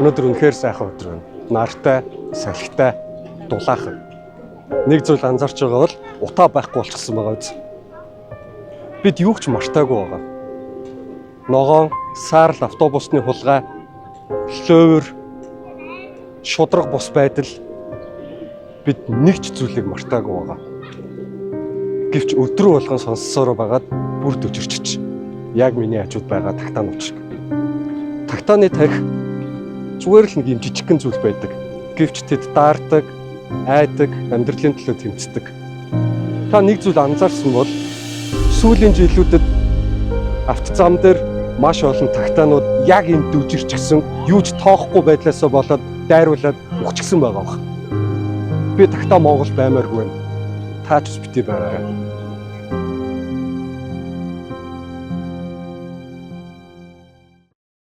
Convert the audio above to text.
Өнөөдөр үнэхээр сайхан өдөр байна. Нартай, салхитай, дулаахан. Нэг зүйл анзаарч байгаа бол утаа байхгүй болчихсон байгаа үз. Бид юу ч мартаагүй байгаа. Ногоон, саарл автобусны хулгай, лөөвөр, шудраг бус байдал бид нэг ч зүйлийг мартаагүй байгаа. Гэвч өдрөө болгон сонссоор байгаад бүр төжирчж. Яг миний хажууд байгаа тагтааны учраг. Тагтааны тарих зүгээр л нэг юм жижигхэн зүйл байдаг. Гэвч тэд даардаг, айдаг, амьдралын төлөө тэмцдэг. Та нэг зүйл анзаарсан бол сүүлийн жилүүдэд автозам дээр маш олон тагтаанууд яг энэ дүжирчгсэн, юу ч тоохгүй байдлаасаа болоод дайруулаад ухчихсан байгаа баг. Би тагтаа Монгол баймааргүй байна. Та ч бити байгаарай.